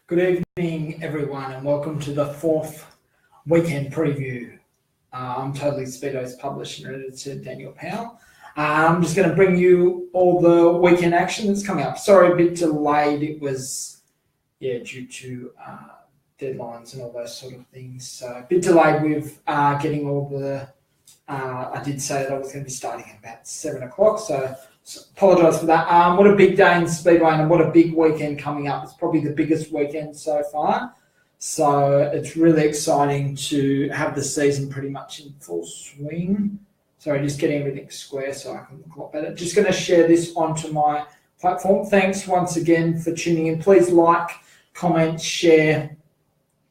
Good evening, everyone, and welcome to the fourth weekend preview. I'm Totally Speedway's publisher and editor, Daniel Powell. I'm just going to bring you all the weekend action that's coming up. Sorry, a bit delayed. It was, due to deadlines and all those sort of things. So a bit delayed with getting all the. I did say that I was going to be starting at about 7 o'clock, so apologise for that. What a big day in Speedway and what a big weekend coming up. It's probably the biggest weekend so far. So it's really exciting to have the season pretty much in full swing. Sorry, just getting everything square so I can look a lot better. Just going to share this onto my platform. Thanks once again for tuning in. Please like, comment, share,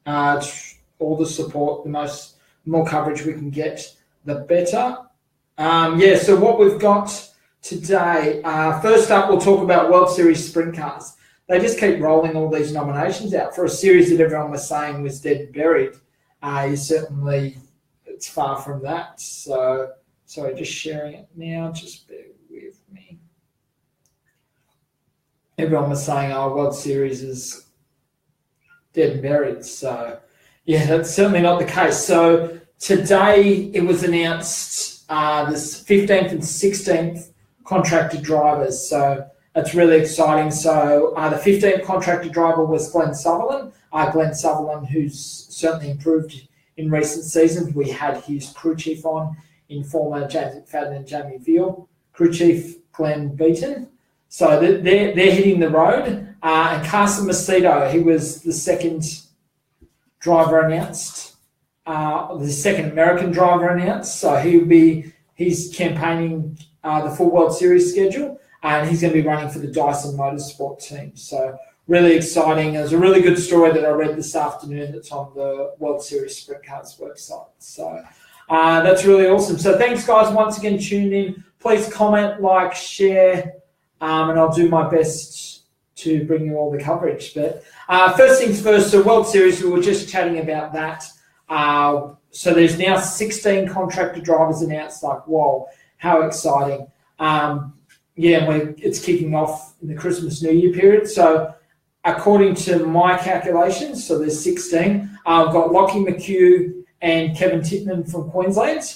all the support. The more coverage we can get, the better. So what we've got today, first up, we'll talk about World Series sprint cars. They just keep rolling all these nominations out for a series that everyone was saying was dead and buried. It's far from that. So, sorry, just sharing it now. Just bear with me. Everyone was saying, World Series is dead and buried. So, that's certainly not the case. So, today it was announced this 15th and 16th contracted drivers. So that's really exciting. So the 15th contracted driver was Glenn Sutherland. Glenn Sutherland, who's certainly improved in recent seasons. We had his crew chief on in former James McFadden and Jamie Veal. Crew chief Glenn Beaton. So they're hitting the road. And Carson Macedo, he was the second driver announced. The second American driver announced, so he's campaigning the full World Series schedule, and he's going to be running for the Dyson Motorsport team. So really exciting. There's a really good story that I read this afternoon that's on the World Series Sprint Cars website. So that's really awesome. So thanks, guys, once again tuning in. Please comment, like, share, and I'll do my best to bring you all the coverage. But first things first, so World Series, we were just chatting about that. So there's now 16 contracted drivers announced. Like, whoa, how exciting. It's kicking off in the Christmas New Year period. So according to my calculations, so there's 16. I've got Lockie McHugh and Kevin Tittman from Queensland.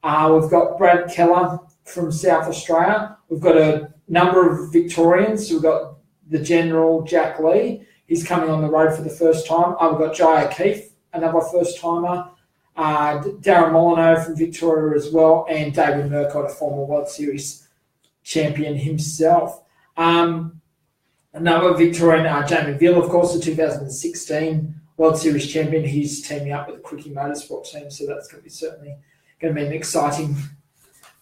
We've got Brad Keller from South Australia. We've got a number of Victorians. So we've got the General, Jack Lee. He's coming on the road for the first time. We've got Jai O'Keefe, another first-timer, Darren Molyneux from Victoria as well, and David Murcott, a former World Series champion himself. Another Victorian, Jamie Veal, of course, the 2016 World Series champion. He's teaming up with the Quickie Motorsport team, so that's going to be certainly going to be an exciting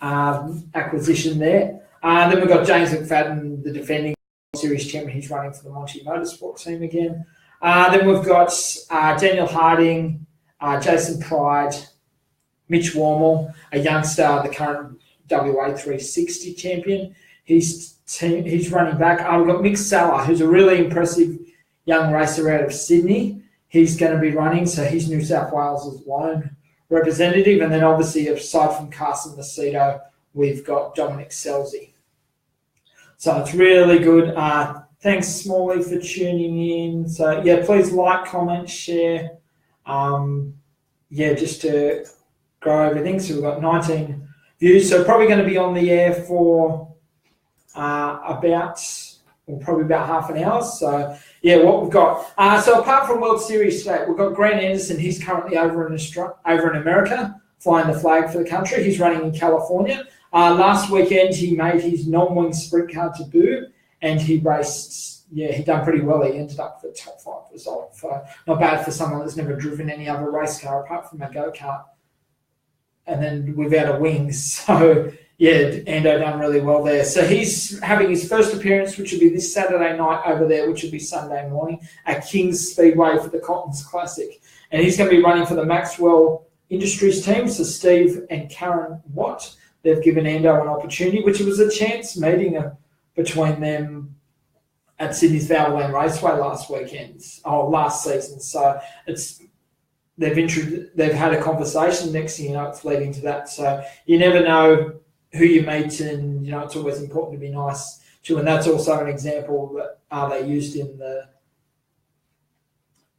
acquisition there. Then we've got James McFadden, the defending World Series champion. He's running for the Monty Motorsport team again. Then we've got Daniel Harding, Jason Pride, Mitch Wormel, a youngster, the current WA 360 champion. He's running back. We've got Mick Salla, who's a really impressive young racer out of Sydney. He's going to be running, so he's New South Wales' lone representative. And then obviously, aside from Carson Macedo, we've got Dominic Scelzi. So it's really good. Thanks, Smalley, for tuning in. So, please like, comment, share. Just to grow everything. So we've got 19 views. So probably going to be on the air for probably about half an hour. So, what we've got. So apart from World Series today, we've got Grant Anderson. He's currently over in America, flying the flag for the country. He's running in California. Last weekend, he made his non-wing sprint car debut. And he raced, he done pretty well. He ended up with a top 5 result. Not bad for someone that's never driven any other race car apart from a go-kart. And then without a wing. So, Ando done really well there. So he's having his first appearance, which will be this Saturday night over there, which will be Sunday morning, at King's Speedway for the Cottons Classic. And he's going to be running for the Maxwell Industries team. So Steve and Karen Watt, they've given Ando an opportunity, which was a chance meeting between them at Sydney's Valvoline Raceway last season. So they've had a conversation. Next thing you know, it's leading to that. So you never know who you meet, and it's always important to be nice to. And that's also an example that they used in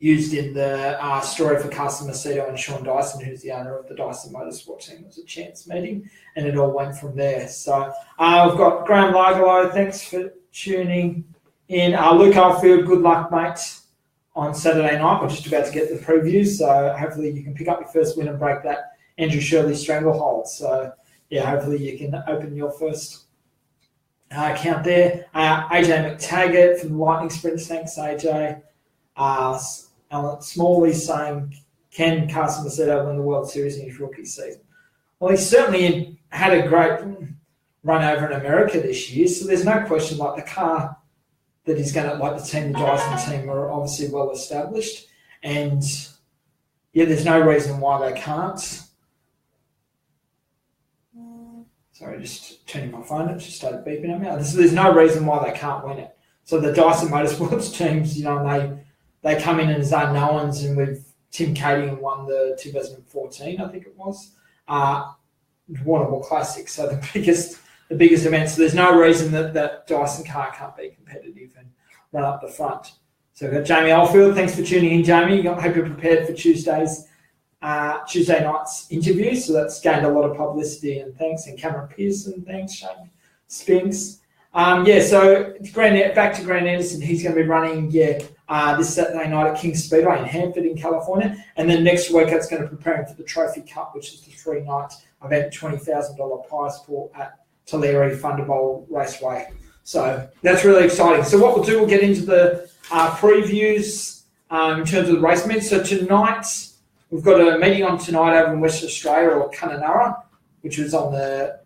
used in the story for Carson Macedo and Sean Dyson, who's the owner of the Dyson Motorsport team. It was a chance meeting, and it all went from there. So we've got Graham Largalow. Thanks for tuning in. Luke Alfield, good luck, mate, on Saturday night. We're just about to get the previews, so hopefully you can pick up your first win and break that Andrew Shirley stranglehold. So, yeah, hopefully you can open your first account there. AJ McTaggart from the Lightning Sprints. Thanks, AJ. Alan Smalley saying, can Carson Macedo win the World Series in his rookie season? Well, he certainly had a great run over in America this year, so there's no question, like the car that he's going to, like the team, the Dyson team, are obviously well established, and yeah, there's no reason why they can't. Sorry, just turning my phone, it just started beeping at me. There's no reason why they can't win it. So the Dyson Motorsports teams, you know, they come in as unknowns, and with Tim Kading won the 2014, I think it was, Warrnambool Classic. So the biggest event. So there's no reason that Dyson car can't be competitive and run up the front. So we've got Jamie Oldfield. Thanks for tuning in, Jamie. I hope you're prepared for Tuesday night's interview. So that's gained a lot of publicity, and thanks. And Cameron Pearson, thanks. Shane Spinks. So back to Grant Anderson. He's going to be running, this Saturday night at King Speedway in Hanford in California. And then next week, that's going to prepare him for the Trophy Cup, which is the 3-night event, $20,000 prize pool at Tulare Thunderbolt Raceway. So that's really exciting. So what we'll do, we'll get into the previews in terms of the race meets. So tonight, we've got a meeting on tonight over in Western Australia, or Kununurra, which is on the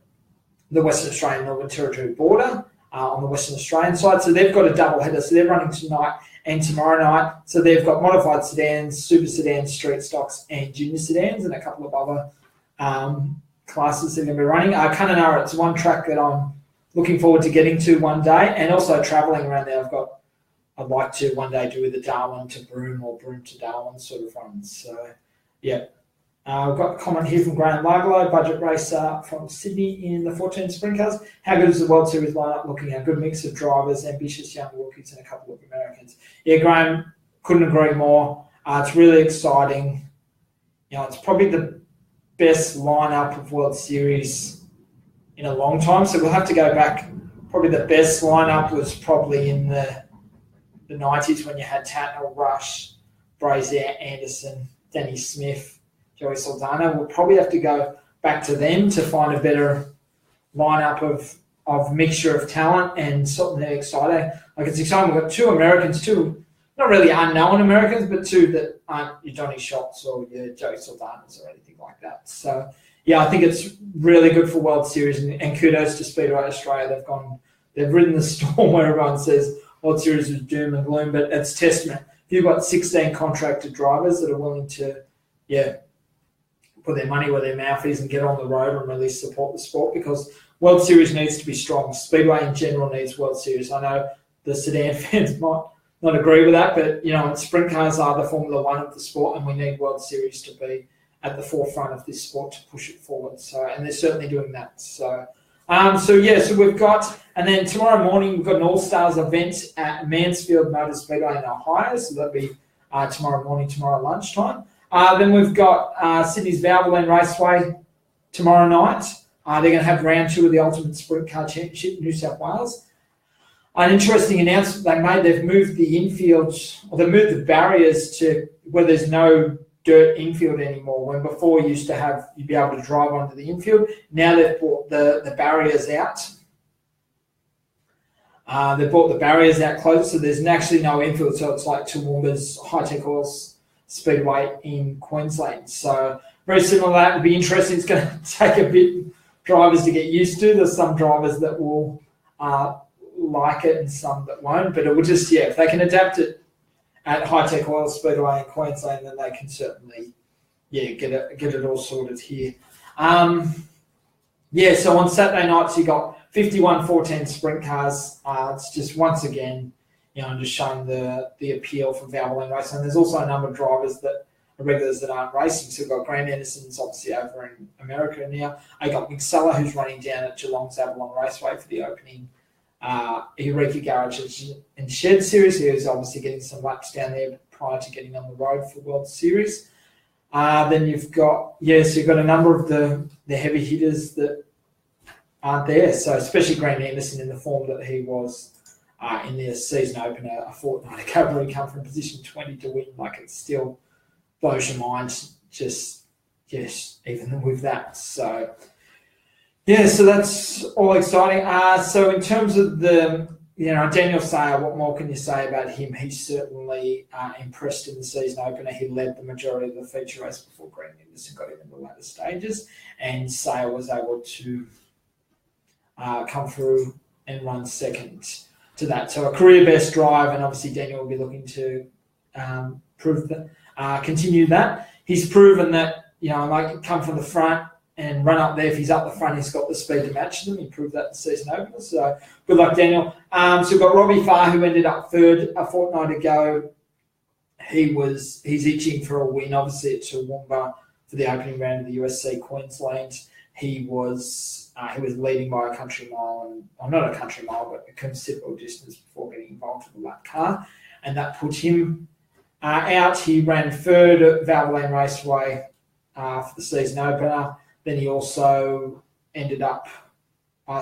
Western Australian Northern Territory border, on the Western Australian side. So they've got a double header. So they're running tonight and tomorrow night. So they've got modified sedans, super sedans, street stocks, and junior sedans, and a couple of other classes they're going to be running. Kununurra, it's one track that I'm looking forward to getting to one day, and also travelling around there. I'd like to one day do the Darwin to Broome or Broome to Darwin sort of runs. So, yeah. We've got a comment here from Graham Largalow, budget racer from Sydney in the 14 sprint cars. How good is the World Series lineup looking? A good mix of drivers, ambitious young rookies, and a couple of Americans. Yeah, Graham, couldn't agree more. It's really exciting. You know, it's probably the best lineup of World Series in a long time. So we'll have to go back. Probably the best lineup was probably in the 90s when you had Tatnall, Rush, Brazier, Anderson, Danny Smith, Joey Saldana. We'll probably have to go back to them to find a better lineup of mixture of talent and something exciting. Like, it's exciting. We've got two Americans, two not really unknown Americans, but two that aren't your Johnny Scholtz or your Joey Saldanas or anything like that. So, yeah, I think it's really good for World Series, and kudos to Speedway Australia. They've ridden the storm where everyone says World Series is doom and gloom, but it's testament. If you've got 16 contracted drivers that are willing to, put their money where their mouth is and get on the road and really support the sport, because World Series needs to be strong. Speedway in general needs World Series. I know the sedan fans might not agree with that, but, you know, sprint cars are the Formula One of the sport, and we need World Series to be at the forefront of this sport to push it forward. So, and they're certainly doing that. So we've got, and then tomorrow morning we've got an All-Stars event at Mansfield Motor Speedway in Ohio. So that'll be tomorrow morning, tomorrow lunchtime. Then we've got Sydney's Valvoline Raceway tomorrow night. They're going to have round 2 of the Ultimate Sprint Car Championship in New South Wales. An interesting announcement they made, they've moved the infield, or they moved the barriers to where there's no dirt infield anymore, when before you'd be able to drive onto the infield. Now they've brought the barriers out. They've brought the barriers out closer, so there's actually no infield, so it's like Toowoomba's High-Tech Oils Speedway in Queensland. So very similar to that. It'll be interesting. It's going to take a bit drivers to get used to. There's some drivers that will like it and some that won't, but it will just, if they can adapt it at High-Tech Oil Speedway in Queensland, then they can certainly, get it all sorted here. So on Saturday nights, you got 51 410 sprint cars. It's just, once again, just showing the appeal for Valvoline racing. And there's also a number of drivers that are regulars that aren't racing. So we've got Grant Anderson's obviously over in America now. I got Mick Suller, who's running down at Geelong's Avalon Raceway for the opening Eureka Garage and Shed Series. He was obviously getting some laps down there prior to getting on the road for World Series. Then you've got, you've got a number of the heavy hitters that aren't there. So especially Grant Anderson in the form that he was in the season opener a fortnight ago, where he come from position 20 to win. Like, it still blows your mind, even with that. So, so that's all exciting. So in terms of Daniel Sayer, what more can you say about him? He certainly impressed in the season opener. He led the majority of the feature race before Grant Anderson got him in the latter stages, and Sayer was able to come through and run second to that. So a career best drive, and obviously Daniel will be looking to continue that. He's proven that, like, come from the front and run up there. If he's up the front, he's got the speed to match them. He proved that in the season opener. So good luck, Daniel. So we've got Robbie Farr, who ended up third a fortnight ago. He's itching for a win, obviously, at Toowoomba for the opening round of the USC Queensland. He was leading by a country mile, not a country mile, but a considerable distance before getting involved with the lap car, and that put him out. He ran third at Valvoline Raceway for the season opener. Then he also ended up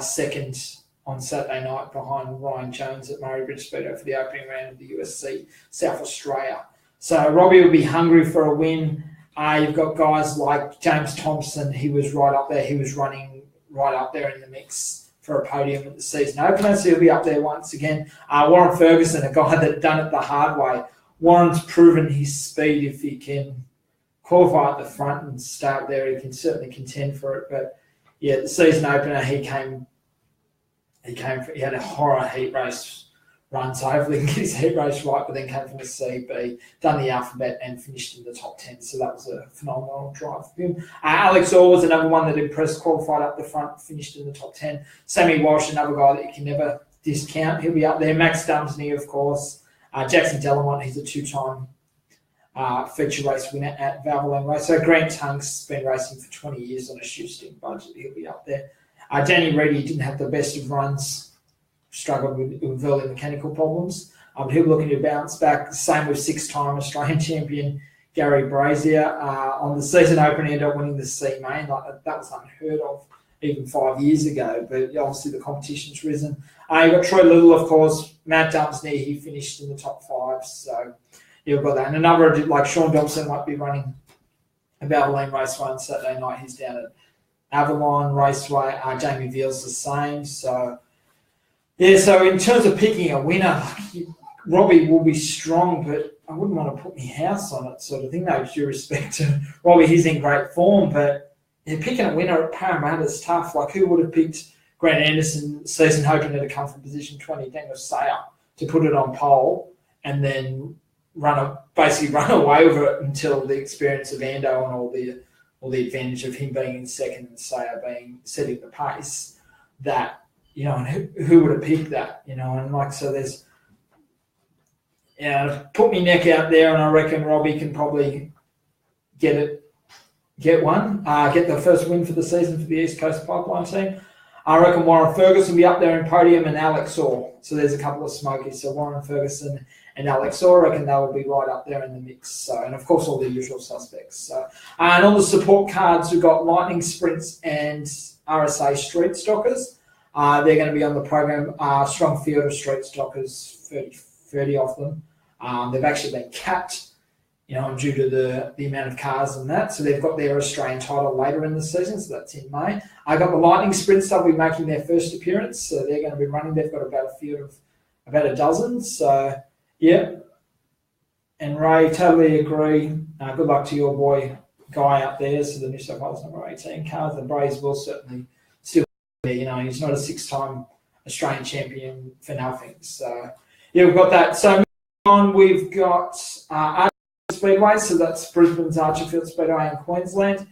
second on Saturday night behind Ryan Jones at Murray Bridge Speedway for the opening round of the USC South Australia. So Robbie will be hungry for a win. You've got guys like James Thompson. He was right up there. He was running right up there in the mix for a podium at the season opener, so he'll be up there once again. Warren Ferguson, a guy that done it the hard way. Warren's proven his speed. If he can qualify at the front and start there, he can certainly contend for it. But the season opener, he had a horror heat race run, so hopefully he can get his heat race right, but then came from the CB, done the alphabet and finished in the top 10. So that was a phenomenal drive for him. Alex Orr was another one that impressed, qualified up the front, finished in the top 10. Sammy Walsh, another guy that you can never discount. He'll be up there. Max Dumsney, of course. Jackson Delamont, he's a two-time feature race winner at Valvoline Race. So Grant Tunk's been racing for 20 years on a shoestring budget. He'll be up there. Danny Reedy didn't have the best of runs, struggled with early mechanical problems. He'll be looking to bounce back. Same with six-time Australian champion Gary Brazier. On the season opener, he ended up winning the C-Main. That was unheard of even 5 years ago, but obviously the competition's risen. You've got Troy Little, of course. Matt Dumsney, he finished in the top 5, so you've got that. And another, like Sean Dobson, might be running a Valvoline Raceway on Saturday night. He's down at Avalon Raceway. Jamie Veal's the same. So, so in terms of picking a winner, Robbie will be strong, but I wouldn't want to put my house on it, sort of thing. No due respect to Robbie, he's in great form, but picking a winner at Parramatta is tough. Like, who would have picked Grant Anderson season opener to come from position 20, Daniel Sayer, to put it on pole and then basically run away with it until the experience of Ando and all the advantage of him being in second and Sayer setting the pace, that, and who would have picked that, and like, so there's, put my neck out there, and I reckon Robbie can probably get the first win for the season for the East Coast Pipeline team. I reckon Warren Ferguson will be up there in podium, and Alex Orr. So there's a couple of smokies. So Warren Ferguson and Alex Orr, I reckon they will be right up there in the mix. So, and of course, all the usual suspects. So, and on the support cards, we've got Lightning Sprints and RSA Street Stockers. They're going to be on the program. Strong field of Street Stockers, 30 of them. They've actually been capped, due to the amount of cars and that. So they've got their Australian title later in the season, so that's in May. I got the Lightning Sprints, they'll be making their first appearance, so they're going to be running. They've got about a field of about a dozen, so yeah. And Ray, totally agree. Good luck to your boy Guy out there, so the New South Wales number 18 cars, and Brays will certainly still be there. He's not a 6-time Australian champion for nothing. So yeah, we've got that. So moving on, we've got Speedway, so that's Brisbane's Archerfield Speedway in Queensland.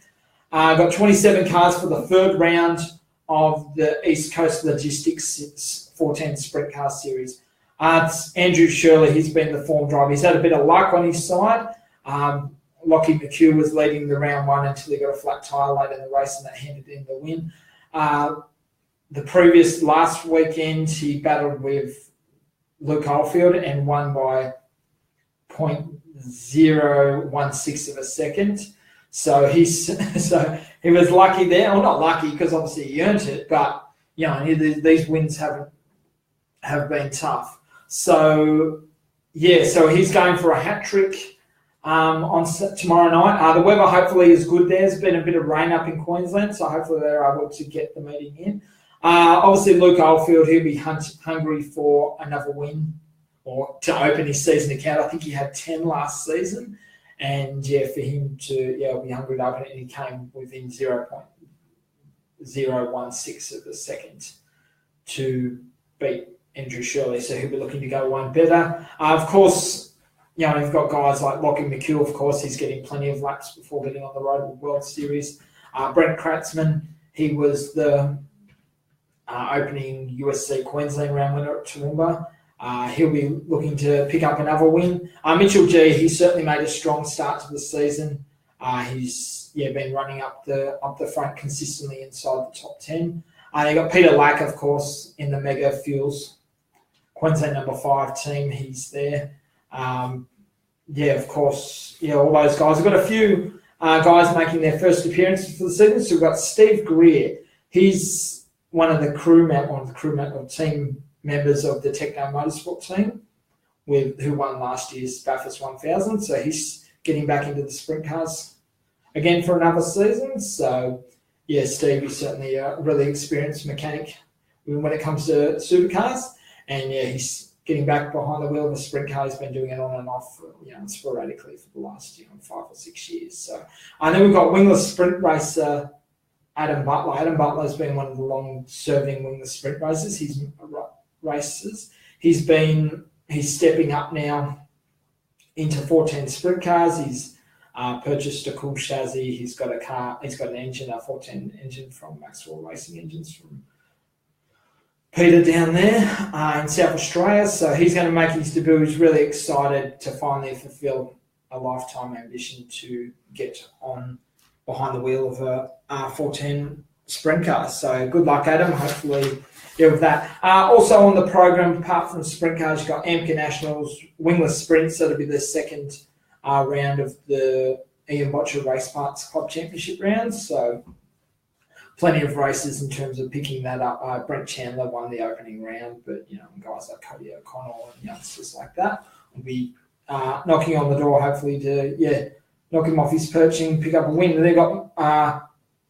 Got 27 cars for the third round of the East Coast Logistics 14 Sprint Car Series. It's Andrew Shirley, he's been the form driver. He's had a bit of luck on his side. Lockie McHugh was leading the round one until he got a flat tyre late in the race, and that handed in the win. the previous last weekend, he battled with Luke Oldfield and won by 0.016 of a second. So he was lucky there. Well, not lucky because obviously he earned it, but these wins have been tough. So so he's going for a hat trick on tomorrow night. The weather hopefully is good there. There's been a bit of rain up in Queensland, so hopefully they're able to get the meeting in. Obviously, Luke Oldfield, he'll be hungry for another win or to open his season account. I think he had 10 last season. And, for him to, be hungry to open it, and he came within 0.016 of a second to beat Andrew Shirley. So he'll be looking to go one better. Of course, you've got guys like Lockie McHugh, of course, he's getting plenty of laps before getting on the road with World Series. Brent Kratzmann, he was the opening USC Queensland round winner at Toowoomba. He'll be looking to pick up another win. Mitchell G, he certainly made a strong start to the season. He's been running up the front consistently inside the top 10. You got Peter Lack, of course, in the Mega Fuels Queensland number 5 team. He's there. Of course, all those guys. We've got a few guys making their first appearances for the season. So we've got Steve Greer. He's one of the team members of the Techno Motorsport team, who won last year's Bathurst 1000. So he's getting back into the sprint cars again for another season. So, Steve is certainly a really experienced mechanic when it comes to supercars. And, he's getting back behind the wheel of a sprint car. He's been doing it on and off, sporadically for the last 5 or 6 years. So, and then we've got wingless sprint racer Adam Butler. Adam Butler has been one of the long-serving wingless sprint racers. He's stepping up now into 410 sprint cars. He's purchased a cool chassis. He's got an engine, a 410 engine from Maxwell Racing Engines from Peter down there in South Australia. So he's going to make his debut. He's really excited to finally fulfill a lifetime ambition to get on behind the wheel of a 410 sprint car. So good luck, Adam. Hopefully, with that. Also on the program, apart from sprint cars, you've got AMCA Nationals wingless sprints. So it'll be the second round of the Ian Botcher Race Parts Club Championship rounds. So plenty of races in terms of picking that up. Brent Chandler won the opening round, but guys like Cody O'Connell and youngsters like that will be knocking on the door, hopefully to knock him off his perching, pick up a win. And they've got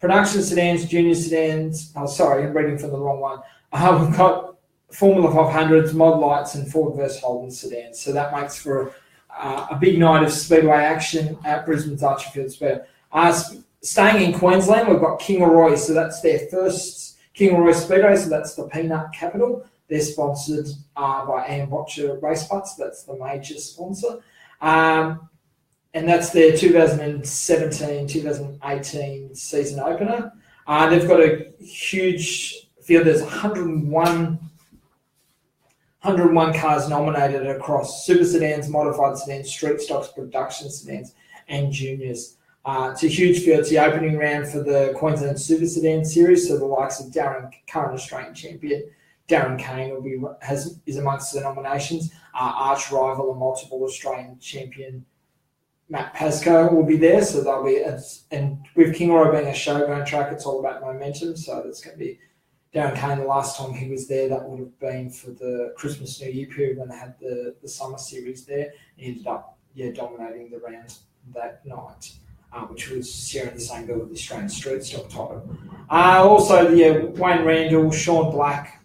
production sedans, junior sedans. Oh, sorry, I'm reading from the wrong one. We've got Formula 500s, Mod Lights, and Ford vs Holden sedans. So that makes for a big night of Speedway action at Brisbane's Archerfield Speedway. Staying in Queensland, we've got Kingaroy. So that's their first Kingaroy Speedway. So that's the peanut capital. They're sponsored by Ian Botcher Race Parts. That's the major sponsor. And that's their 2017-2018 season opener. They've got a huge field. There's 101 cars nominated across super sedans, modified sedans, street stocks, production sedans, and juniors. It's a huge field. It's the opening round for the Queensland Super Sedan Series. So the likes of current Australian champion Darren Kane is amongst the nominations. Arch rival and multiple Australian champion Matt Pascoe will be there. So they'll be, and with Kingaroy being a showground track, it's all about momentum. So that's going to be Darren Kane. The last time he was there, that would have been for the Christmas New Year period when they had the summer series there. He ended up dominating the round that night, which was sharing the same bill with the Australian Street Stock title. Also, Wayne Randall, Sean Black,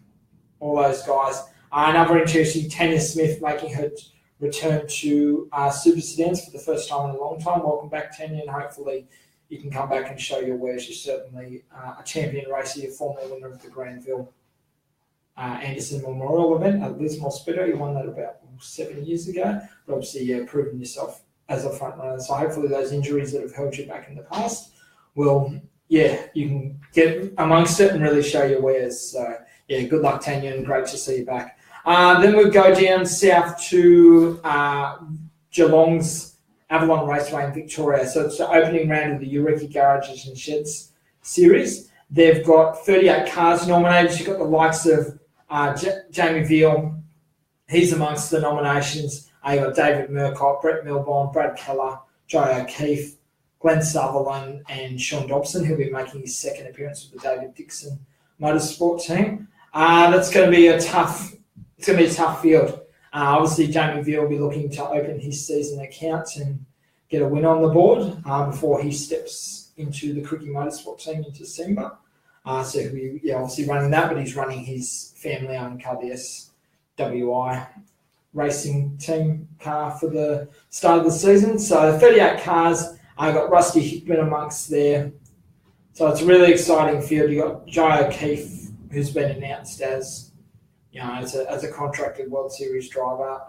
all those guys. Another interesting, Tanya Smith making her return to Super Sedans for the first time in a long time. Welcome back, Tanya, and hopefully you can come back and show your wares. You're certainly a champion racer, you're former winner of the Granville Anderson Memorial event at Lismore Speedway. You won that about 7 years ago, but obviously proven yourself as a front runner. So hopefully those injuries that have held you back in the past will, you can get amongst it and really show your wares. So good luck, Tanya, and great to see you back. Then we go down south to Geelong's Avalon Raceway in Victoria. So it's the opening round of the Eureka Garages and Sheds series. They've got 38 cars nominated. You've got the likes of Jamie Veal. He's amongst the nominations. You've got David Murcott, Brett Milborn, Brad Keller, Joe O'Keefe, Glenn Sutherland, and Sean Dobson, who'll be making his second appearance with the David Dixon Motorsport team. That's going to be a tough. It's going to be a tough field. Obviously, Jamie Veal will be looking to open his season account and get a win on the board before he steps into the Cricket Motorsport team in December. So he'll be obviously running that, but he's running his family-owned car, the SWI racing team car for the start of the season. So 38 cars. I've got Rusty Hickman amongst there. So it's a really exciting field. You've got Joe O'Keefe, who's been announced as a contracted World Series driver.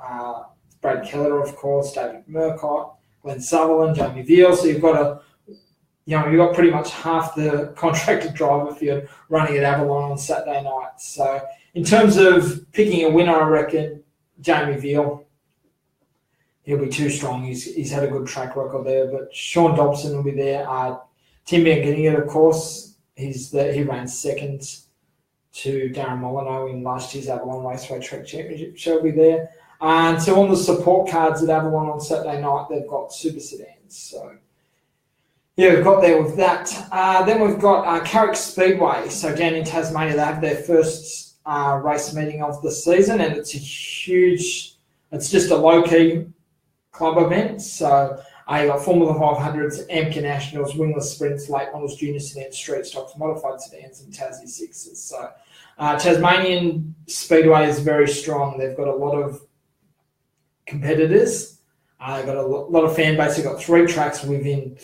Brad Keller, of course, David Murcott, Glenn Sutherland, Jamie Veal. So you've got you've got pretty much half the contracted driver field running at Avalon on Saturday night. So in terms of picking a winner, I reckon Jamie Veal. He'll be too strong. He's had a good track record there. But Sean Dobson will be there. Tim Van Ginningen, of course, he ran second to Darren Molyneux in last year's Avalon Raceway Track Championship. Shall be there. And so on the support cards at Avalon on Saturday night, they've got super sedans. So yeah, we've got there with that. Then we've got Carrick Speedway. So down in Tasmania, they have their first race meeting of the season, and it's just a low-key club event. So you've got Formula 500s, AMCA Nationals, wingless sprints, late models, junior sedans, street stocks, modified sedans, and Tassie Sixes. So Tasmanian Speedway is very strong. They've got a lot of competitors. They've got a lot of fan base. They've got 3 tracks within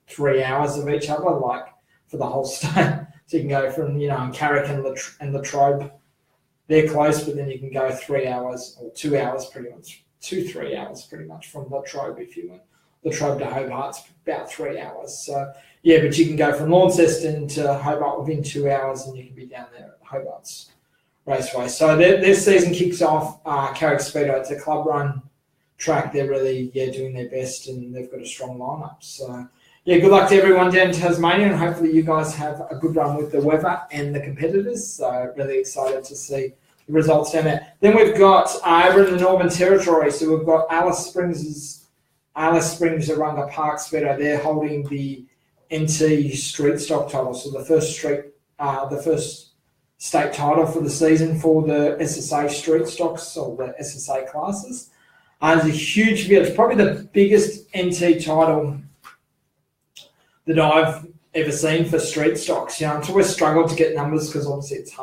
3 hours of each other, like for the whole state. So you can go from, Carrick and Latrobe. They're close, but then you can go 3 hours or 2 hours pretty much. 2-3 hours pretty much from Latrobe if you went. Latrobe to Hobart's about 3 hours. So, yeah, but you can go from Launceston to Hobart within 2 hours and you can be down there at Hobart's Raceway. So their season kicks off. Carrick Speedway, it's a club run track. They're really, doing their best and they've got a strong lineup. So, yeah, good luck to everyone down in Tasmania and hopefully you guys have a good run with the weather and the competitors. So, really excited to see the results down there. Then we've got over in the Northern Territory, so we've got Alice Springs Arunga Park Speedway. They're holding the NT Street Stock title, so the first state title for the season for the SSA Street Stocks or the SSA classes. It's a huge field. It's probably the biggest NT title that I've ever seen for street stocks. I've always struggled to get numbers because obviously it's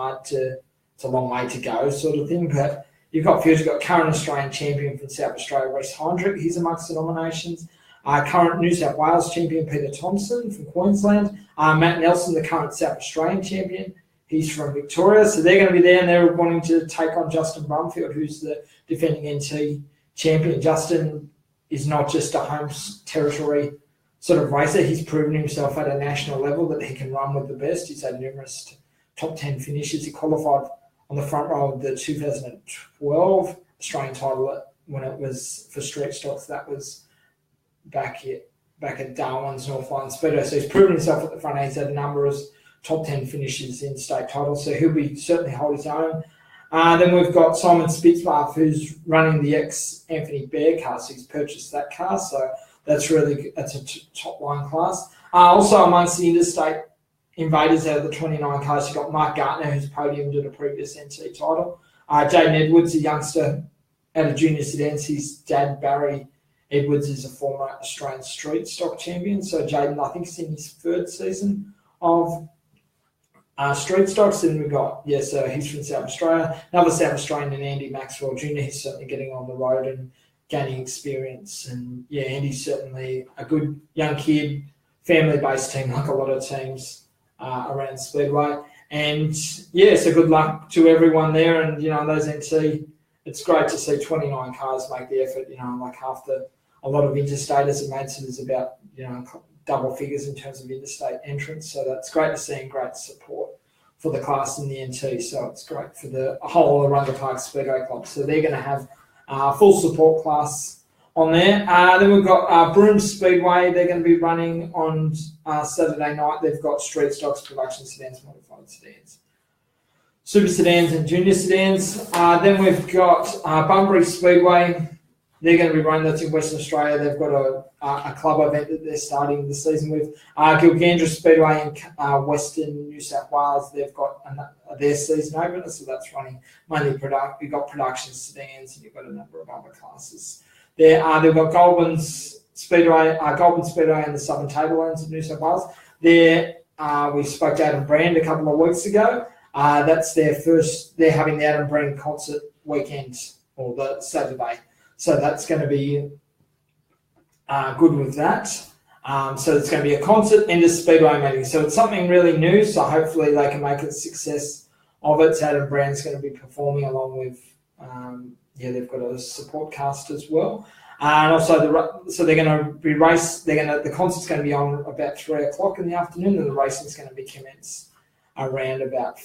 a long way to go sort of thing, but you've got fields. You've got current Australian champion from South Australia, Reece Heinrich. He's amongst the nominations. Current New South Wales champion, Peter Thompson from Queensland. Matt Nelson, the current South Australian champion. He's from Victoria. So they're going to be there and they're wanting to take on Justin Brumfield, who's the defending NT champion. Justin is not just a home territory sort of racer. He's proven himself at a national level that he can run with the best. He's had numerous top 10 finishes. He qualified on the front row of the 2012 Australian title when it was for street stocks. That was back at Darwin's North Island Speedway. So he's proven himself at the front end. He's had a number of top 10 finishes in state titles, so he'll be certainly hold his own. Then we've got Simon Spitzbarth, who's running the ex-Anthony Bear car, so he's purchased that car, so that's a top-line class. Also amongst the interstate invaders out of the 29 cars, you've got Mark Gartner, who's podiumed at a previous NT title. Jaden Edwards, a youngster out of junior sedans. His dad, Barry Edwards, is a former Australian street stock champion. So Jaden, I think, is in his 3rd season of street stocks. And we've got, so he's from South Australia. Another South Australian, and Andy Maxwell Jr. He's certainly getting on the road and gaining experience. And, Andy's certainly a good young kid, family-based team, like a lot of teams around Speedway. And, so good luck to everyone there. And, those NT, it's great to see 29 cars make the effort, like a lot of interstaters have made, so there's about, double figures in terms of interstate entrance. So that's great to see and great support for the class in the NT. So it's great for the whole Arunga Park Speedway Club. So they're going to have a full support class on there. Then we've got Broome Speedway. They're going to be running on Saturday night. They've got street stocks, production sedans, modified sedans, super sedans and junior sedans. Then we've got Bunbury Speedway. They're going to be running, that's in Western Australia. They've got a club event that they're starting the season with. Gilgandra Speedway in Western New South Wales, they've got their season opener, so that's running mainly you've got production sedans and you've got a number of other classes. They've got Goulburn Speedway in the Southern Tablelands of New South Wales. We spoke to Adam Brand a couple of weeks ago. That's they're having the Adam Brand concert weekend, or the Saturday. So that's going to be good with that. So it's going to be a concert and a Speedway meeting. So it's something really new. So hopefully they can make a success of it. So Adam Brand's going to be performing along with, they've got a support cast as well. And also, they're going to be the concert's going to be on about 3 o'clock in the afternoon, and the racing's going to be commenced around about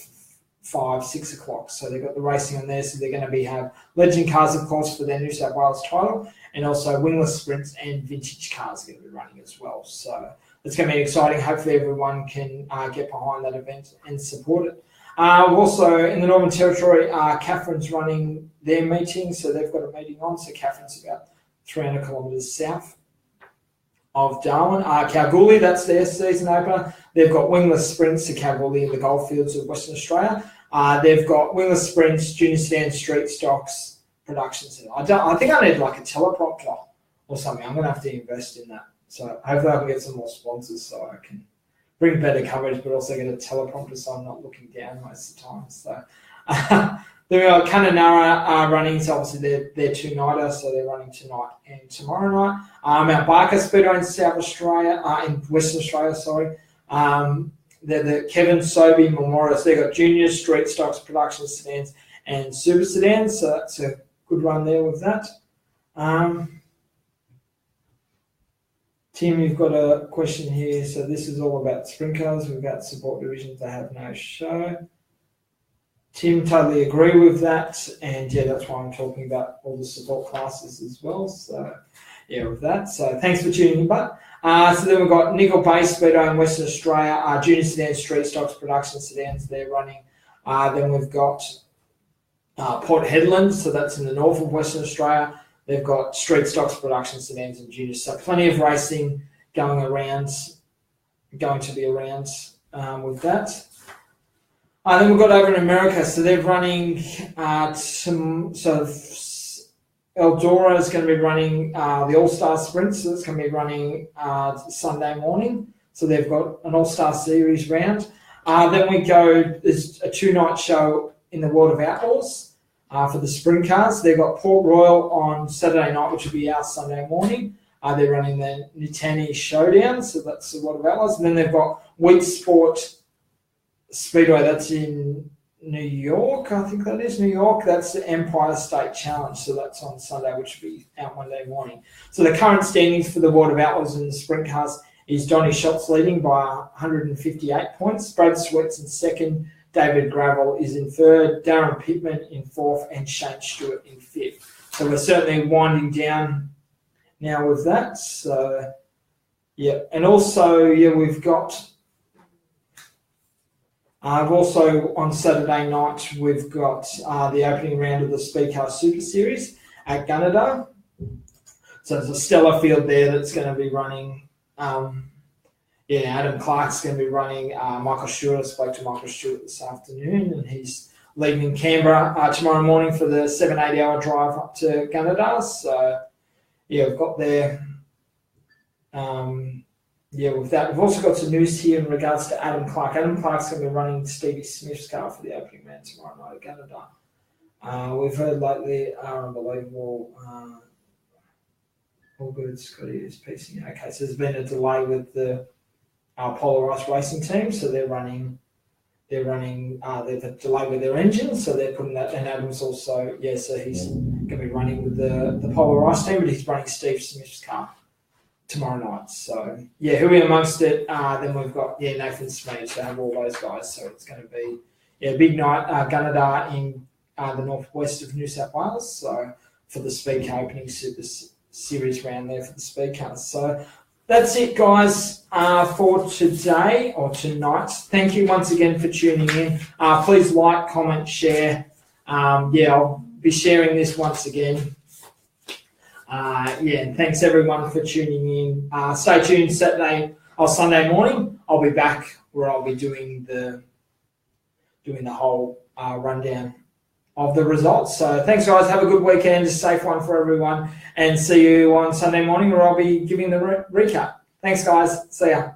5, 6 o'clock. So they've got the racing on there. So they're going to have legend cars, of course, for their New South Wales title, and also wingless sprints and vintage cars are going to be running as well. So it's going to be exciting. Hopefully everyone can get behind that event and support it. Also in the Northern Territory, Catherine's running their meeting. So they've got a meeting on. So Catherine's about 300 kilometres south of Darwin. Kalgoorlie, that's their season opener. They've got wingless sprints to Kalgoorlie in the goldfields of Western Australia. They've got wingless sprints, junior sedan, street stocks, production center. I think I need like a teleprompter or something. I'm going to have to invest in that. So hopefully I can get some more sponsors so I can bring better coverage, but also get a teleprompter so I'm not looking down most of the time. So then we've got Kununurra running, so obviously they're two-nighter, so they're running tonight and tomorrow night. Mount Barker Speedway in South Australia, in Western Australia, sorry. They're the Kevin Sobey Memorial. So they've got junior, street stocks, production sedans, and super sedans, so that's a good run there with that. Tim, you've got a question here. So this is all about sprint cars. We've got support divisions that have no show. Tim, totally agree with that, and that's why I'm talking about all the support classes as well. So with that. So thanks for tuning in, bud. So then we've got Nickel Bay Speedway in Western Australia, junior sedans, street stocks, production sedans, they're running. Then we've got Port Hedland, so that's in the north of Western Australia. They've got street stocks, production sedans, and juniors. So plenty of racing going to be around with that. Then we've got over in America, so they're running Eldora is going to be running the All-Star Sprint, so it's going to be running Sunday morning. So they've got an All-Star Series round. Then there's a two-night show in the World of Outlaws for the sprint cars. They've got Port Royal on Saturday night, which will be our Sunday morning. They're running the Nittany Showdown, so that's the World of Outlaws. And then they've got Wheat Sport Speedway, that's in New York, I think that is New York. That's the Empire State Challenge, so that's on Sunday, which will be out Monday morning. So the current standings for the World of Outlaws in the sprint cars is Johnny Schatz leading by 158 points, Brad Sweats in second, David Gravel is in third, Darren Pittman in fourth, and Shane Stewart in fifth. So we're certainly winding down now with that. So and also we've got. Also on Saturday night, we've got the opening round of the Speedcar Super Series at Gunnedah. So there's a stellar field there that's going to be running. Adam Clark's going to be running. Michael Stewart, I spoke to Michael Stewart this afternoon, and he's leaving in Canberra tomorrow morning for the 7-8 hour drive up to Gunnedah. So, we've got there. With that, we've also got some news here in regards to Adam Clark. Adam Clark's going to be running Stevie Smith's car for the opening round tomorrow night at Gunnedah. We've heard lately unbelievable. All good, Scotty is piecing. Okay, so there's been a delay with the Polarised racing team, so they've a delay with their engine, so they're putting that. And Adam's also so he's going to be running with the Polarised team, but he's running Steve Smith's car tomorrow night. So who are amongst it? Then we've got Nathan Smead, so have all those guys. So it's going to be a big night. Gunnedah in the northwest of New South Wales. So for the Speedcar opening super series round there for the speed cars. So that's it, guys, for today or tonight. Thank you once again for tuning in. Please like, comment, share. I'll be sharing this once again. And thanks everyone for tuning in. Stay tuned Saturday or Sunday morning. I'll be back where I'll be doing the whole rundown of the results. So thanks, guys. Have a good weekend. A safe one for everyone. And see you on Sunday morning where I'll be giving the recap. Thanks, guys. See ya.